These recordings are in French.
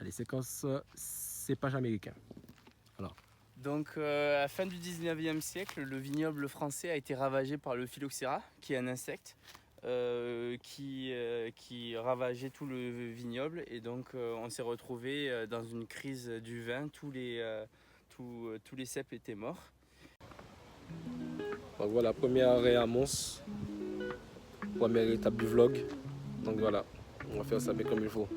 Allez, séquence cépage américain. Alors. Donc à la fin du 19e siècle, le vignoble français a été ravagé par le phylloxéra, qui est un insecte qui ravageait tout le vignoble. Et donc on s'est retrouvé dans une crise du vin, tous les cèpes étaient morts. Donc voilà, premier arrêt à Mons, première étape du vlog. Donc voilà, on va faire ça bien comme il faut.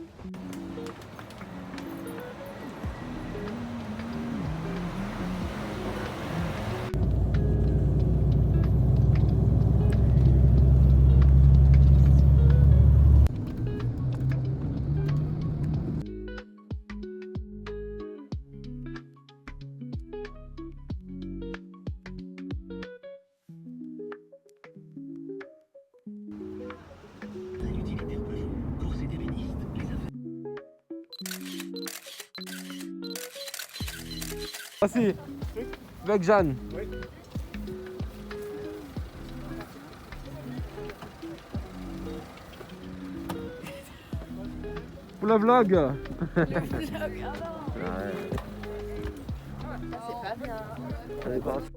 Merci. Avec Jeanne. Oui. Pour le vlog. Le vlog, ah non. Ouais. Ça c'est pas bien. Allez, parti.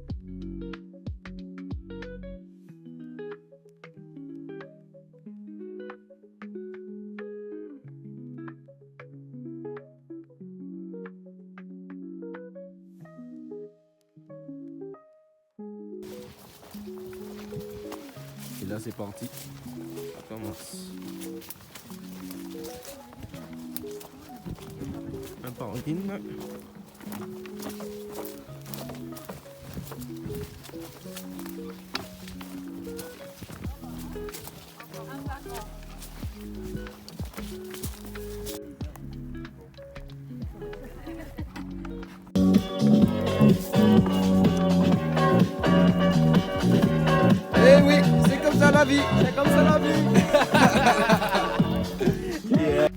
Et là c'est parti, ça commence. Un parking. Eh oui, c'est comme ça la vie, c'est comme ça la vie. Yeah.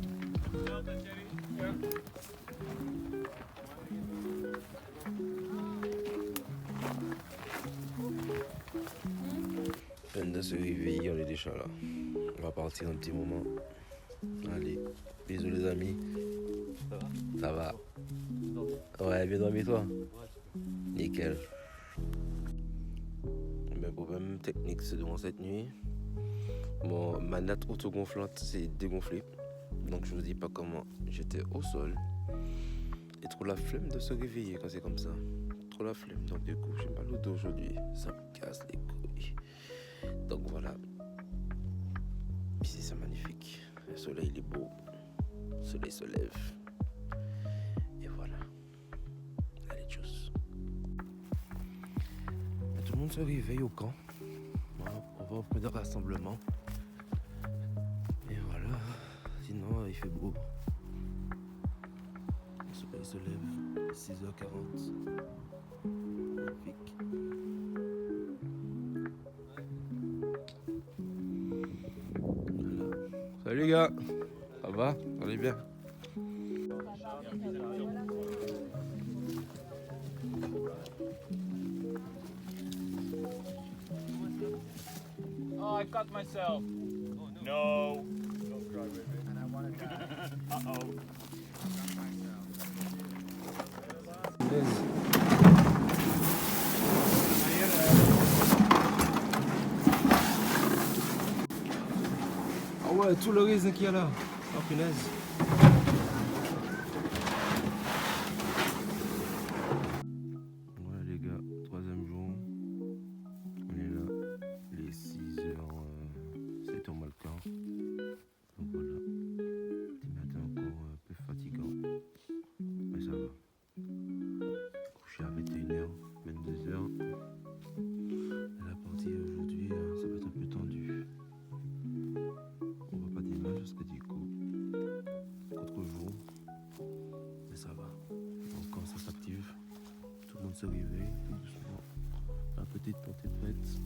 22 se réveiller, on est déjà là. On va partir un petit moment. Allez, bisous les amis. Ça va? Ouais, bien dormi toi? Nickel. Le problème technique c'est durant cette nuit. Bon, ma natte autogonflante s'est dégonflée. Donc je vous dis pas comment. J'étais au sol. Et trop la flemme de se réveiller quand c'est comme ça. Trop la flemme. Donc du coup, j'ai mal au dos aujourd'hui. Ça me casse les couilles. Donc voilà. Ici c'est magnifique. Le soleil il est beau. Le soleil se lève. Et voilà. Allez, tchuss. Tout le monde se réveille au camp. Voilà, on va au point de rassemblement. Et voilà. Sinon, il fait beau. Le soleil se lève. 6h40. Magnifique. Voilà. Salut les gars. Ça va? On est bien? Oh, I cut myself. Oh, no. Don't cry, baby. And I want to die. Uh-oh. Ah ouais, tout le raisin qu'il y a là. Oh punaise. Voilà les gars, troisième jour. On est là, les 6h, 7h moins le quart. Donc voilà, petit matin encore un peu fatigant. Mais ça va. Couché à 21h, 22h. La partie aujourd'hui, ça va être un peu tendu. On voit pas d'image parce que du coup, contre-jour. Mais ça va. Donc quand ça s'active, tout le monde se réveille tout doucement. La petite porte est prête.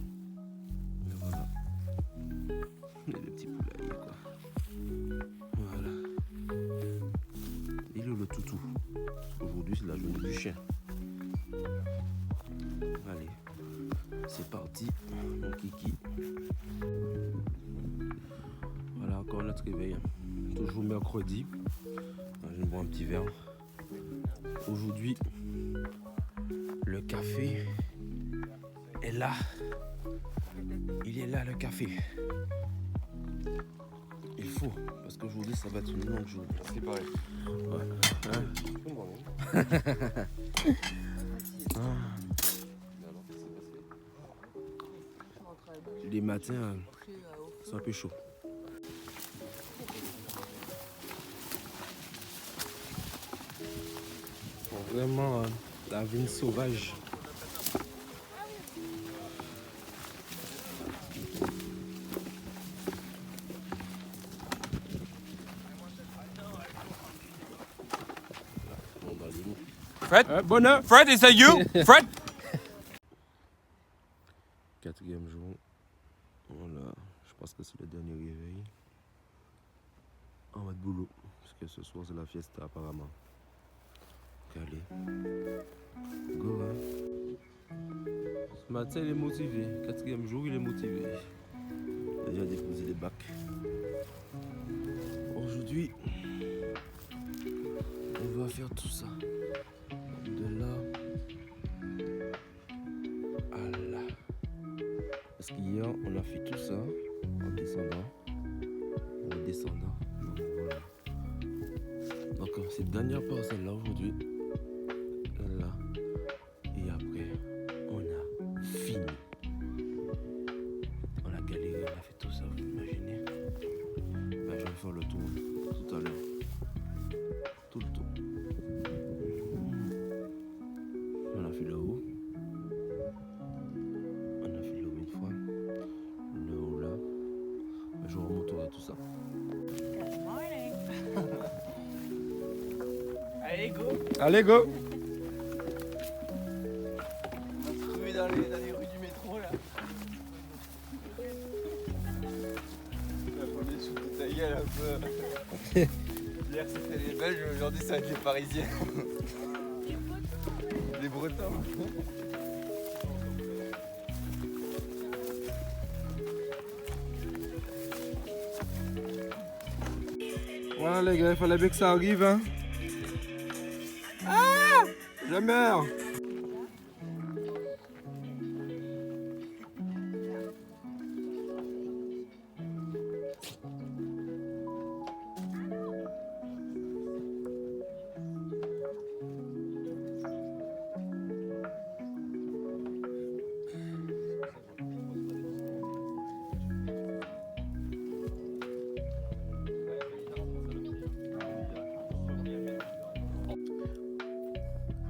Et voilà. Et les petits poulaillers quoi. Voilà. Il est le toutou. Aujourd'hui c'est la journée du chien. Allez. C'est parti. Mon kiki. Voilà encore notre réveil. Toujours mercredi. Dans une boire un petit verre. Aujourd'hui, le café est là. Il est là, le café. Il faut, parce qu'aujourd'hui, ça va être une longue journée. C'est pareil. Ouais. Les matins sont un peu chauds. Vraiment la vigne sauvage. Fred? Fred, is that you? Fred? Quatrième jour. Voilà. Je pense que c'est le dernier réveil. En mode boulot. Parce que ce soir c'est la fiesta apparemment. Donc, allez. Go hein. Ce matin il est motivé. Quatrième jour il est motivé. Il a déjà déposé des bacs. Aujourd'hui, on va faire tout ça. De là à là. Parce qu'hier, on a fait tout ça en descendant. En descendant. Donc voilà. Donc cette dernière parcelle là aujourd'hui. Là. Et après, on a fini. On a galéré, on a fait tout ça, vous imaginez. Ben, je vais faire le tour tout à l'heure. Tout le tour. On a fait le haut. On a fait le haut une fois. Le haut là. Je vais remonter tout ça. Allez, go! Allez, go! On va se trouver dans les rues du métro là. La première shoot de ta gueule un peu. Hier c'était les Belges, aujourd'hui ça va être les Parisiens. Les Bretons. Voilà les gars, il fallait bien que ça arrive hein. Ah! Je meurs!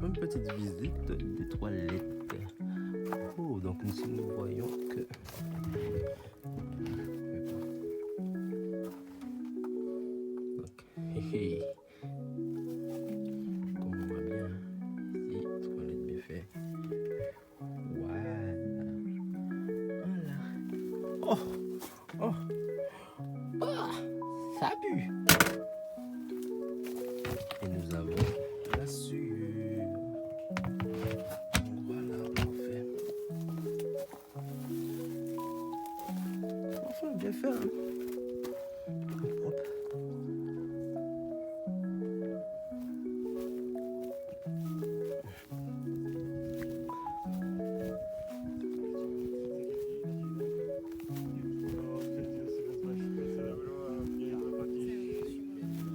Une petite visite des toilettes. Oh, donc nous voyons que... Donc, hey. Comme on voit bien, ici, toilette bien fait. Voilà. Oh, oh, oh, ça pue. Et nous avons la sueur. Voilà, parfait. Enfin, bien fait, hein. Hop.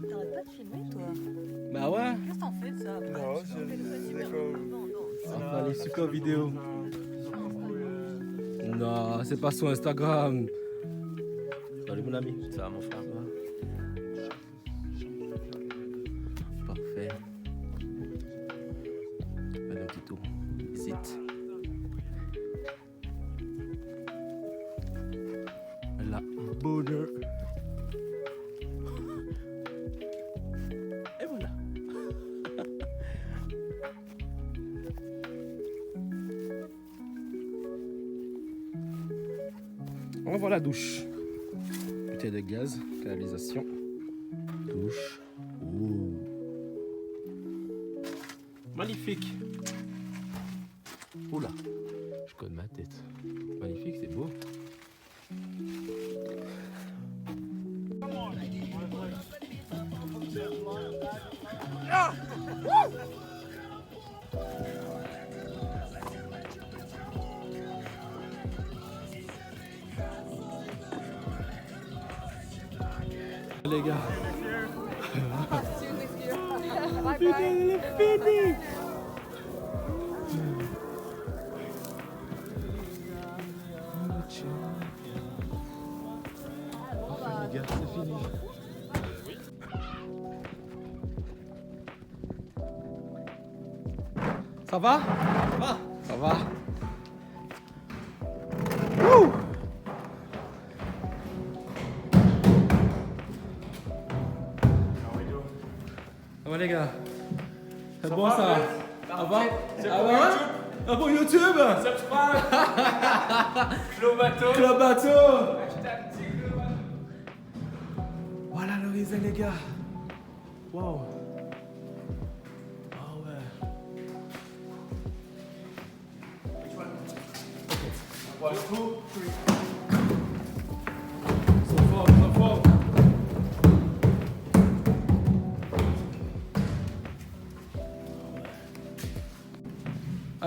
T'arrêtes pas de filmer, toi? Bah ouais, Qu'est-ce que t'en fais de ça? Non, c'est comme... on va aller super vidéo. Non, c'est pas sur Instagram. Salut mon ami. Ça va mon frère? Parfait. Allez, un petit tour. Visite. La bonheur. Et voilà. On voit la douche. Bouteille de gaz, canalisation, douche. Oh. Magnifique. Oula, je connais ma tête. Magnifique, c'est beau. Les gars. Bye Putain, bye. il est fini. Enfin, les gars, c'est fini. Ça va? Ça va? Ça va? Wouh! Ça va les gars? C'est bon ça? Ça va? Ah ouais? Ah pour YouTube? Subscribe. Club Bateau. Club Bateau! Voilà l'horizon les gars. Wow. Ah ouais. One, two, three. So fort, so fort.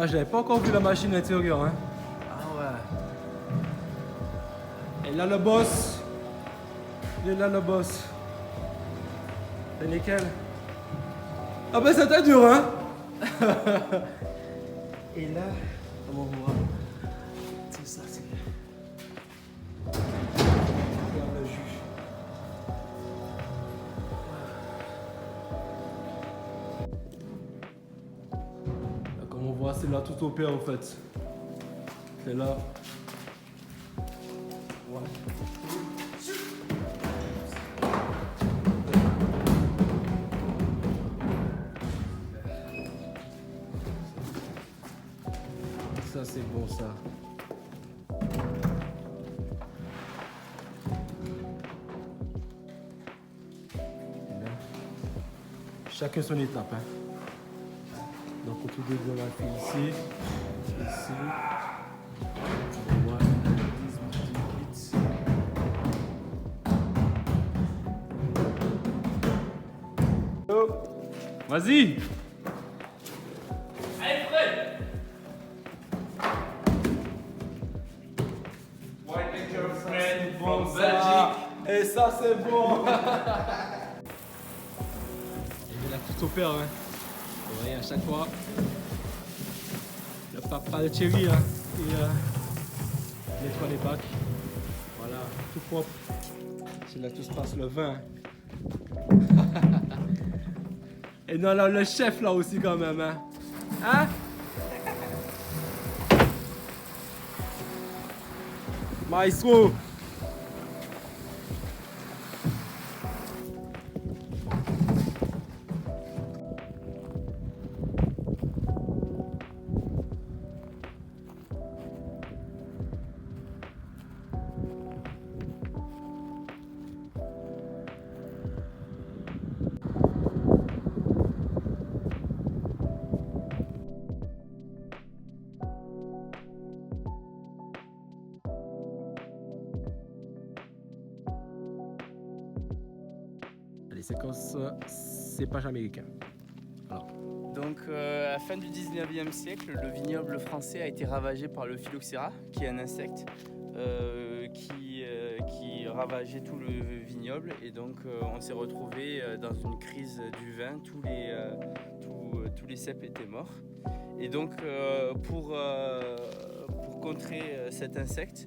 Ah, j'avais pas encore vu la machine intérieure, hein. Ah ouais. Et là le boss. Il est là le boss. C'est nickel. Ah ben c'était dur, hein. Et là, comment on voit. C'est ça, c'est. Regarde le jus. Là, comme on voit, c'est là tout opère en fait. C'est là. Ouais. Ça c'est bon ça. Là. Chacun son étape. Hein. Donc au tout début on a fait ici. Ici. On voit l'analyse, multiplique. Vas-y. Allez, Fred. White girlfriend from Belgique. Et ça c'est bon. Il est là tout opère. Hein. Vous voyez à chaque fois. Le papa de Thierry hein, il nettoie les bacs. Voilà, tout propre. C'est là que tout se passe le vin. Et non, là, le chef là aussi quand même. Hein? Hein? Maestro! Les séquences cépage américain. Donc à la fin du 19e siècle, le vignoble français a été ravagé par le phylloxéra, qui est un insecte qui ravageait tout le vignoble. Et donc on s'est retrouvé dans une crise du vin, tous les cèpes étaient morts. Et donc pour contrer cet insecte,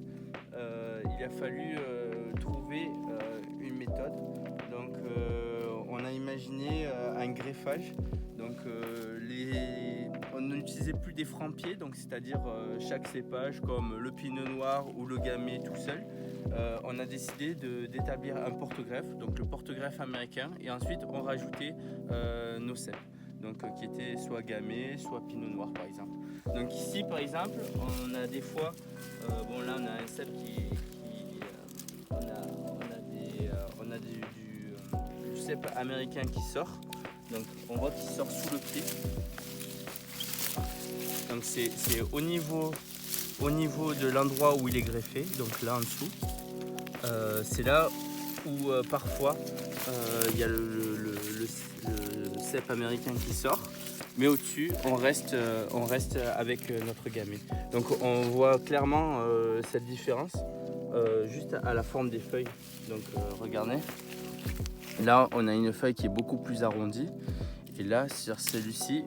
il a fallu trouver une méthode. Donc on a imaginé un greffage. Donc on n'utilisait plus des francs-pieds, donc c'est-à-dire chaque cépage comme le pinot noir ou le gamay tout seul. On a décidé d'établir un porte-greffe, donc le porte-greffe américain, et ensuite on rajoutait nos cèpes, donc qui étaient soit gamay, soit pinot noir par exemple. Donc ici par exemple, on a des fois, bon là on a un cèpe on a du cèpe américain qui sort. Donc on voit qu'il sort sous le pied. Donc c'est au niveau de l'endroit où il est greffé, donc là en dessous. C'est là où parfois il y a le cep américain qui sort. Mais au-dessus, on reste avec notre gamay. Donc on voit clairement cette différence juste à la forme des feuilles. Donc regardez. Là, on a une feuille qui est beaucoup plus arrondie. Et là, sur celui-ci,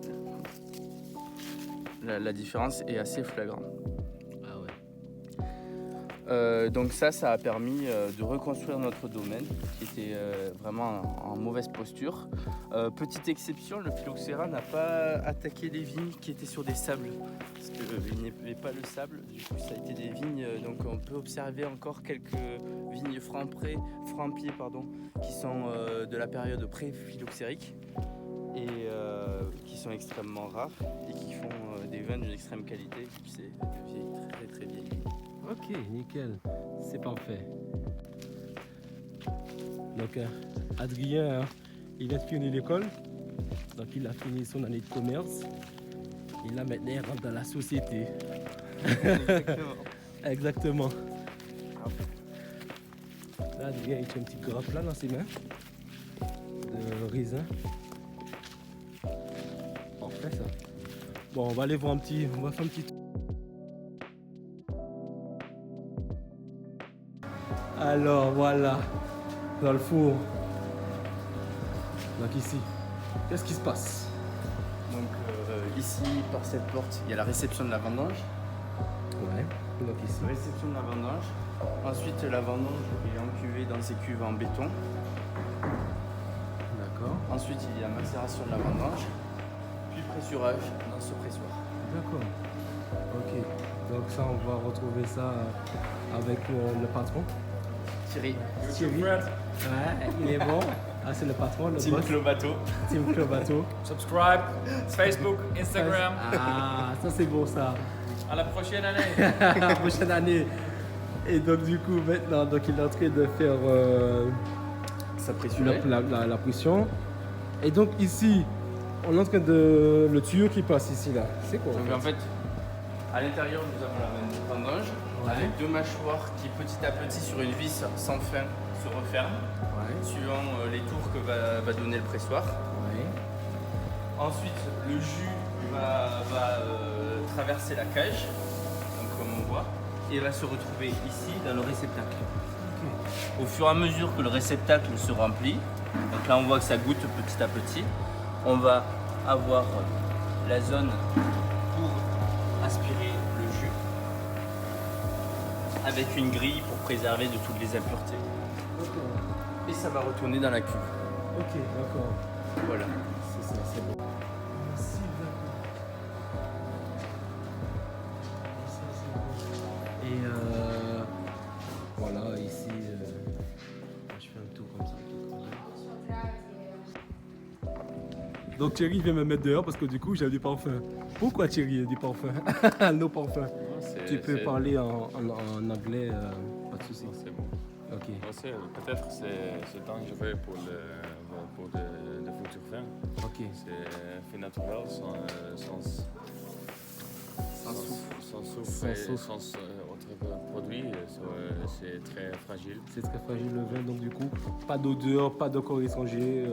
la différence est assez flagrante. Ah ouais. Donc ça a permis de reconstruire notre domaine qui était vraiment en mauvaise posture. Petite exception, le phylloxéra n'a pas attaqué les vignes qui étaient sur des sables parce qu'il n'y avait pas le sable, du coup ça a été des vignes, donc on peut observer encore quelques vignes franc-pied qui sont de la période pré-phylloxérique et qui sont extrêmement rares et qui font des vins d'une extrême qualité, c'est très très vieilles. Ok, nickel, c'est parfait. Donc Adrien, il a fini l'école, donc il a fini son année de commerce. Il a maintenant il rentre dans la société. Exactement. Là, Adrien, il tient un petit grappe là dans ses mains de raisin. Parfait ça. Bon, on va aller voir on va faire un petit tour. Alors voilà, dans le four. Donc ici, qu'est-ce qui se passe? Donc ici, par cette porte, il y a la réception de la vendange. Ouais, donc ici. Réception de la vendange. Ensuite, la vendange est encuvée dans ces cuves en béton. D'accord. Ensuite, il y a macération de la vendange. Puis pressurage dans ce pressoir. D'accord. Ok. Donc ça, on va retrouver ça avec le patron. Thierry. Thierry. Ouais, il est bon. Ah, c'est le patron, le Team boss. Clobato. Team Clobato. Subscribe, Facebook, Instagram. Ah, ça c'est bon ça. À la prochaine année. La prochaine année. Et donc du coup, maintenant, donc, il est en train de faire Ça pressurise. la pression. Et donc ici, on est en train de... Le tuyau qui passe ici là. C'est quoi? Donc en fait, à l'intérieur, nous avons la vendange avec deux mâchoires qui petit à petit sur une vis sans fin se referment suivant les tours que va donner le pressoir. Ensuite, le jus va traverser la cage, donc comme on voit, et va se retrouver ici dans le réceptacle. Au fur et à mesure que le réceptacle se remplit, donc là on voit que ça goûte petit à petit, on va avoir la zone pour aspirer le jus avec une grille pour préserver de toutes les impuretés. Et ça va retourner dans la cuve. Ok, d'accord. Voilà. C'est ça, c'est bon. Et voilà, ici, je fais un tour comme ça. Donc Thierry vient me mettre dehors parce que du coup j'ai du parfum. Pourquoi Thierry a du parfum? Nos parfums. Tu peux parler en anglais, pas de soucis. C'est bon. Ok. Peut-être c'est dangereux pour de futurs vins. Ok. C'est fait naturel, sans soufre et sans autres produits. C'est très fragile. C'est très fragile le vin, donc du coup, pas d'odeur, pas de corps étranger.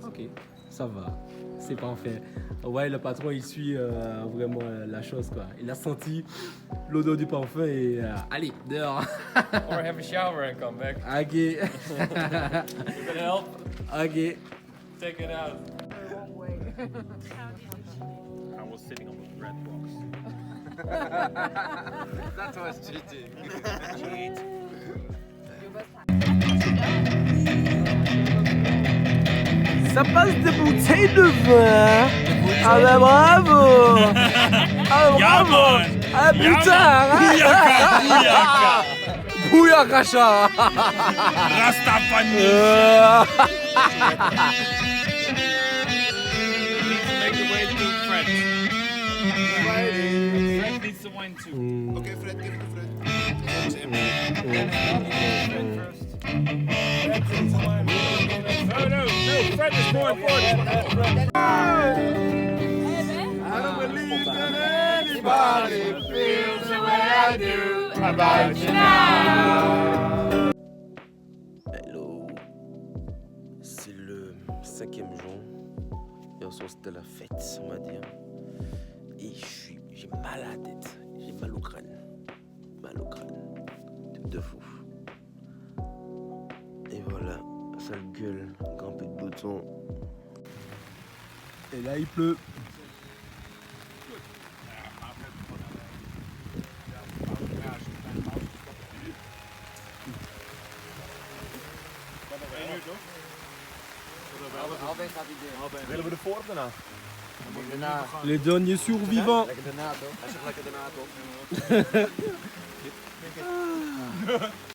Ok, ça va. C'est parfait. Ouais, le patron, il suit vraiment la chose, quoi. Il a senti l'odeur du parfum et allez, dehors. Or have a shower and come back. Ok. You can help. Ok. Take it out. I was sitting on the red box. That was cheating. Ça passe des bouteilles de vin. Ah ben bravo. Ah bravo. Ah putain. Bouillakacha. Rastafani. Make the way to Fred. Fred needs some wine too. Okay, Fred, give it to Fred. Fred first. No, Fred is more important. I don't believe that anybody feels the way I do about you now. Hello, c'est le 5e jour soir c'était la fête, on va dire. Et j'ai mal à la tête, j'ai mal au crâne. Mal au crâne. Truc de fou. Et voilà, sale gueule, grand peu de bouton. Et là, il pleut. Albin gaat die deur. Willen we de voor of daarna? Daarna. Les derniers survivants. Lekker daarna toch? Hij zegt lekker daarna toch?